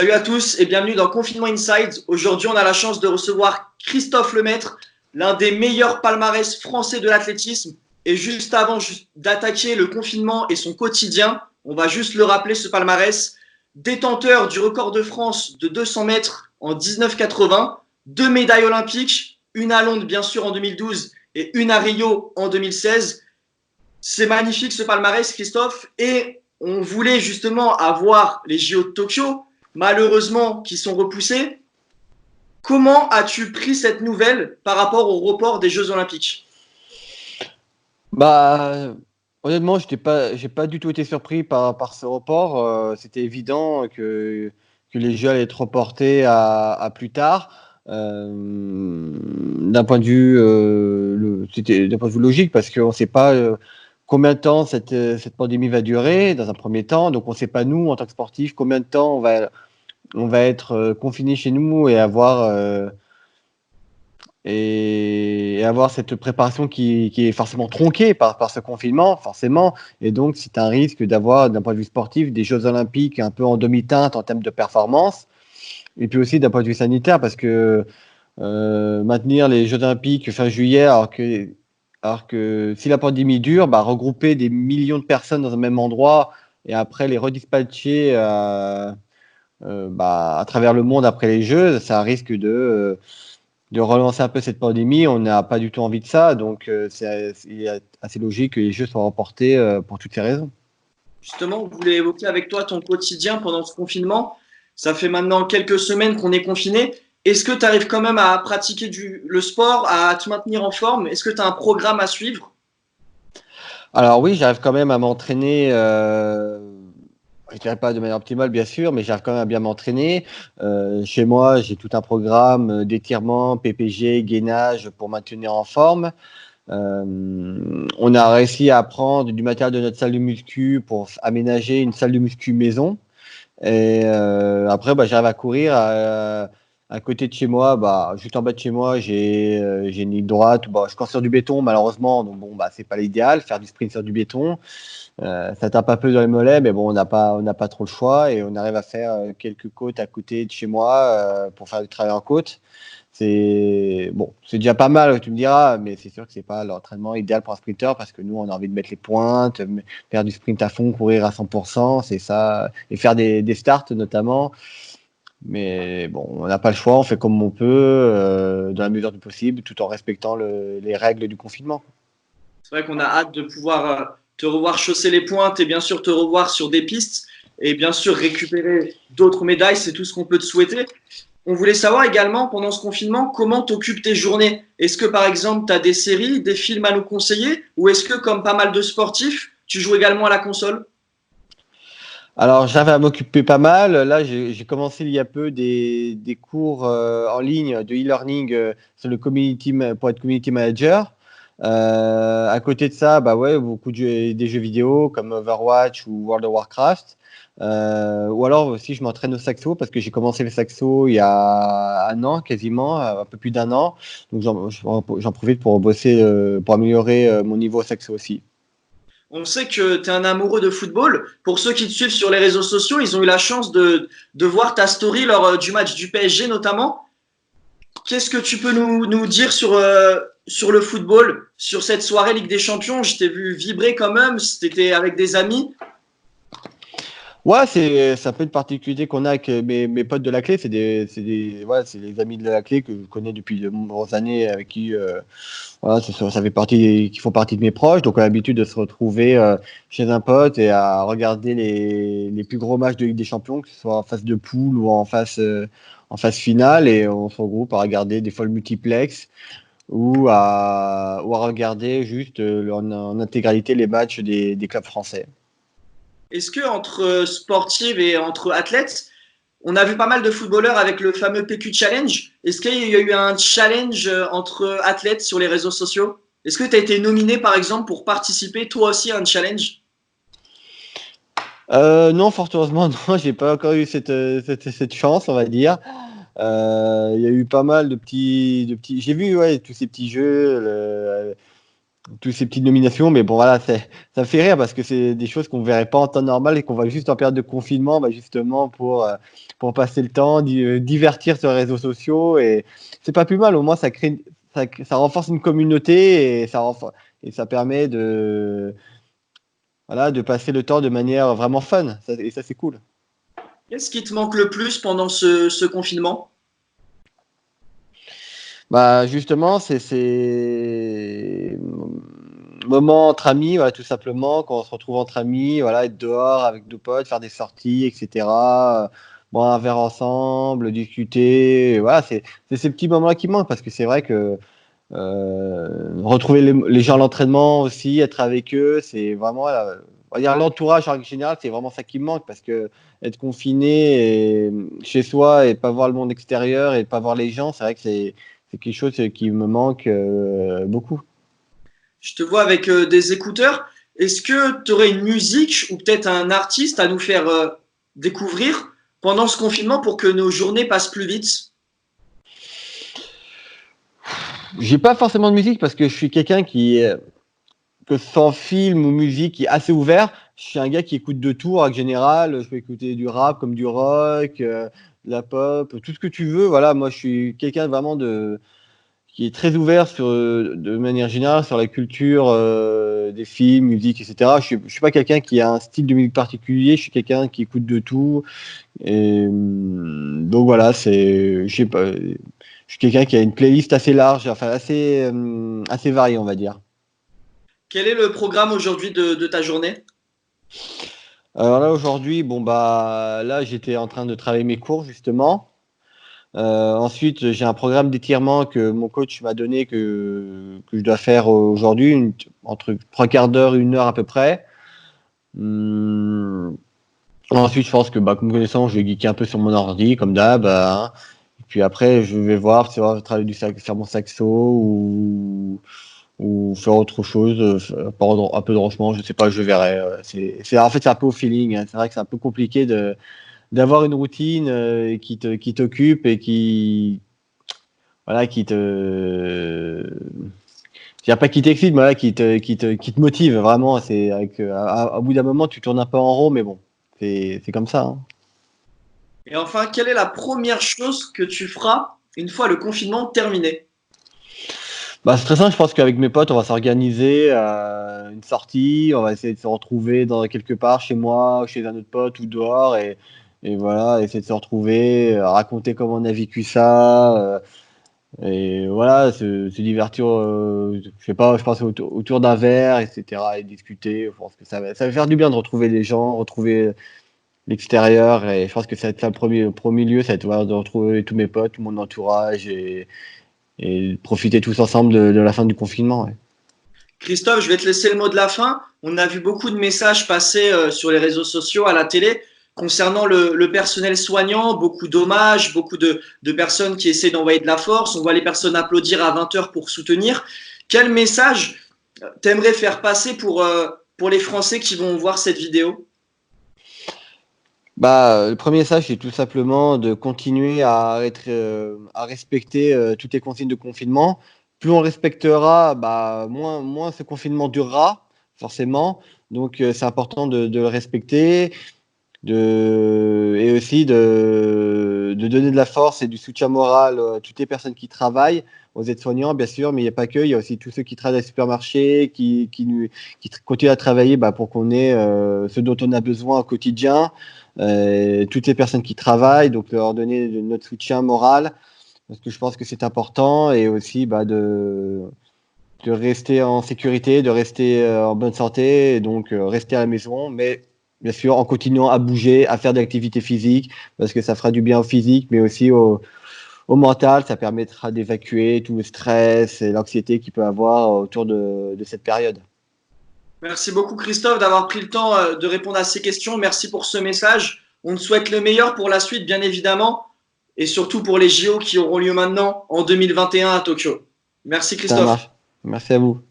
Salut à tous et bienvenue dans Confinement Inside. Aujourd'hui, on a la chance de recevoir Christophe Lemaître, l'un des meilleurs palmarès français de l'athlétisme. Et juste avant d'attaquer le confinement et son quotidien, on va juste le rappeler, ce palmarès. Détenteur du record de France de 200 mètres en 1980, 2 médailles olympiques, une à Londres bien sûr en 2012 et une à Rio en 2016. C'est magnifique ce palmarès, Christophe. Et on voulait justement avoir les JO de Tokyo, malheureusement qui sont repoussés. Comment as-tu pris cette nouvelle par rapport au report des Jeux Olympiques ? Honnêtement, j'ai pas du tout été surpris par ce report. C'était évident que les Jeux allaient être reportés à plus tard. D'un point de vue, c'était d'un point de vue logique parce qu'on ne sait pas combien de temps cette pandémie va durer dans un premier temps. Donc, on ne sait pas nous, en tant que sportifs, combien de temps on va être confinés chez nous et avoir cette préparation qui est forcément tronquée par ce confinement, forcément. Et donc, c'est un risque d'avoir, d'un point de vue sportif, des Jeux Olympiques un peu en demi-teinte en termes de performance. Et puis aussi d'un point de vue sanitaire, parce que maintenir les Jeux Olympiques fin juillet, alors que si la pandémie dure, regrouper des millions de personnes dans un même endroit et après les redispatcher à travers le monde après les Jeux, ça risque de relancer un peu cette pandémie. On n'a pas du tout envie de ça, donc c'est assez logique que les Jeux soient reportés pour toutes ces raisons. Justement, on voulait évoquer avec toi ton quotidien pendant ce confinement. Ça fait maintenant quelques semaines qu'on est confiné. Est-ce que tu arrives quand même à pratiquer le sport, à te maintenir en forme ? Est-ce que tu as un programme à suivre ? Alors oui, j'arrive quand même à m'entraîner, je dirais pas de manière optimale bien sûr, mais j'arrive quand même à bien m'entraîner. Chez moi, j'ai tout un programme d'étirement, PPG, gainage pour maintenir en forme. On a réussi à prendre du matériel de notre salle de muscu pour aménager une salle de muscu maison. Et après, j'arrive à courir à côté de chez moi, juste en bas de chez moi, j'ai une ligne droite. Je cours sur du béton, malheureusement, donc c'est pas l'idéal, faire du sprint sur du béton. Ça tape un peu dans les mollets, mais bon, on n'a pas trop le choix et on arrive à faire quelques côtes à côté de chez moi pour faire du travail en côte. C'est déjà pas mal, tu me diras, mais c'est sûr que c'est pas l'entraînement idéal pour un sprinter parce que nous, on a envie de mettre les pointes, faire du sprint à fond, courir à 100%, c'est ça, et faire des starts notamment. Mais bon, on n'a pas le choix, on fait comme on peut, dans la mesure du possible, tout en respectant les règles du confinement. C'est vrai qu'on a hâte de pouvoir te revoir chausser les pointes et bien sûr te revoir sur des pistes et bien sûr récupérer d'autres médailles, c'est tout ce qu'on peut te souhaiter. On voulait savoir également, pendant ce confinement, comment t'occupes tes journées. Est-ce que, par exemple, tu as des séries, des films à nous conseiller ou est-ce que, comme pas mal de sportifs, tu joues également à la console ? Alors, j'avais à m'occuper pas mal. Là, j'ai commencé il y a peu des cours en ligne de e-learning sur le pour être community manager. À côté de ça, beaucoup des jeux vidéo comme Overwatch ou World of Warcraft. Ou alors aussi, je m'entraîne au saxo parce que j'ai commencé le saxo il y a un an quasiment, un peu plus d'un an. Donc, j'en profite pour bosser, pour améliorer mon niveau au saxo aussi. On sait que tu es un amoureux de football. Pour ceux qui te suivent sur les réseaux sociaux, ils ont eu la chance de voir ta story lors du match du PSG notamment. Qu'est-ce que tu peux nous dire sur le football, sur cette soirée Ligue des Champions ? Je t'ai vu vibrer quand même, c'était avec des amis. Ouais, c'est un peu une particularité qu'on a avec mes potes de la clé. C'est les amis de la clé que je connais depuis de nombreuses années, avec qui qui font partie de mes proches. Donc, on a l'habitude de se retrouver chez un pote et à regarder les plus gros matchs de Ligue des Champions, que ce soit en phase de poule ou en phase finale. Et on se regroupe à regarder des fois le multiplex ou à regarder juste en intégralité les matchs des clubs français. Est-ce que entre sportives et entre athlètes, on a vu pas mal de footballeurs avec le fameux PQ Challenge. Est-ce qu'il y a eu un challenge entre athlètes sur les réseaux sociaux ? Est-ce que tu as été nominé par exemple pour participer toi aussi à un challenge ? Non, fort heureusement, non, j'ai pas encore eu cette chance, on va dire. Il y a eu pas mal de petits. J'ai vu tous ces petits jeux, toutes ces petites nominations. Mais bon, voilà, ça me fait rire parce que c'est des choses qu'on ne verrait pas en temps normal et qu'on voit juste en période de confinement, bah, justement pour passer le temps, divertir sur les réseaux sociaux. Et c'est pas plus mal, au moins ça renforce une communauté et ça permet voilà, de passer le temps de manière vraiment fun. Et ça, c'est cool. Qu'est-ce qui te manque le plus pendant ce confinement? Bah justement, c'est ces moments entre amis, voilà, tout simplement, quand on se retrouve entre amis, voilà, être dehors avec nos potes, faire des sorties, etc. Boire un verre ensemble, discuter, voilà, c'est ces petits moments-là qui manquent parce que c'est vrai que retrouver les gens à l'entraînement aussi, être avec eux, c'est vraiment, on va dire l'entourage en général, c'est vraiment ça qui me manque parce que être confiné chez soi et pas voir le monde extérieur et pas voir les gens, c'est vrai que c'est quelque chose qui me manque beaucoup. Je te vois avec des écouteurs. Est-ce que tu aurais une musique ou peut-être un artiste à nous faire découvrir pendant ce confinement pour que nos journées passent plus vite? J'ai pas forcément de musique parce que je suis quelqu'un que ce soit en film ou musique, qui est assez ouvert. Je suis un gars qui écoute de tout en général. Je peux écouter du rap comme du rock, de la pop, tout ce que tu veux. Voilà, moi je suis quelqu'un vraiment qui est très ouvert de manière générale sur la culture des films, musique, etc. Je suis pas quelqu'un qui a un style de musique particulier. Je suis quelqu'un qui écoute de tout. Et donc voilà, je sais pas. Je suis quelqu'un qui a une playlist assez large, enfin assez variée, on va dire. Quel est le programme aujourd'hui de ta journée? Alors là aujourd'hui, bon bah là j'étais en train de travailler mes cours justement. Ensuite j'ai un programme d'étirement que mon coach m'a donné que je dois faire aujourd'hui, entre trois quarts d'heure, une heure à peu près. Hum, Ensuite je pense que bah, comme connaissant, je vais geeker un peu sur mon ordi comme d'hab. Hein. Et puis après je vais voir si je vais travailler faire mon saxo ou faire autre chose, un peu de rangement, je sais pas, je verrai. En fait c'est un peu au feeling. Hein. C'est vrai que c'est un peu compliqué d'avoir une routine qui t'occupe et voilà, je dirais pas qui t'excite, mais voilà, qui te motive vraiment. C'est avec, au bout d'un moment, tu tournes un peu en rond, mais bon, c'est comme ça. Hein. Et enfin, quelle est la première chose que tu feras une fois le confinement terminé? Bah, c'est très simple, je pense qu'avec mes potes, on va s'organiser une sortie, on va essayer de se retrouver quelque part chez moi, chez un autre pote ou dehors et voilà, essayer de se retrouver, raconter comment on a vécu ça. Et voilà, se divertir, je sais pas, je pense autour d'un verre, etc. et discuter. Je pense que ça va faire du bien de retrouver les gens, retrouver l'extérieur. Et je pense que ça va être ça le premier lieu, ça va être voilà, de retrouver tous mes potes, tout mon entourage et de profiter tous ensemble de la fin du confinement. Ouais. Christophe, je vais te laisser le mot de la fin. On a vu beaucoup de messages passer sur les réseaux sociaux, à la télé, concernant le personnel soignant, beaucoup d'hommages, beaucoup de personnes qui essaient d'envoyer de la force. On voit les personnes applaudir à 20 heures pour soutenir. Quel message t'aimerais faire passer pour les Français qui vont voir cette vidéo? Bah, le premier message, c'est tout simplement de continuer à respecter toutes les consignes de confinement. Plus on respectera, bah, moins ce confinement durera, forcément. Donc, c'est important de le respecter et aussi de donner de la force et du soutien moral à toutes les personnes qui travaillent, aux aides-soignants, bien sûr, mais il n'y a pas que, il y a aussi tous ceux qui travaillent dans les supermarchés, qui continuent à travailler bah, pour qu'on ait ce dont on a besoin au quotidien. Toutes les personnes qui travaillent, donc leur donner notre soutien moral, parce que je pense que c'est important, et aussi bah, de rester en sécurité, de rester en bonne santé, et donc rester à la maison, mais bien sûr en continuant à bouger, à faire de l'activité physique, parce que ça fera du bien au physique, mais aussi au mental, ça permettra d'évacuer tout le stress et l'anxiété qu'il peut avoir autour de cette période. Merci beaucoup Christophe d'avoir pris le temps de répondre à ces questions. Merci pour ce message. On te souhaite le meilleur pour la suite, bien évidemment, et surtout pour les JO qui auront lieu maintenant en 2021 à Tokyo. Merci Ça Christophe. marche. Merci à vous.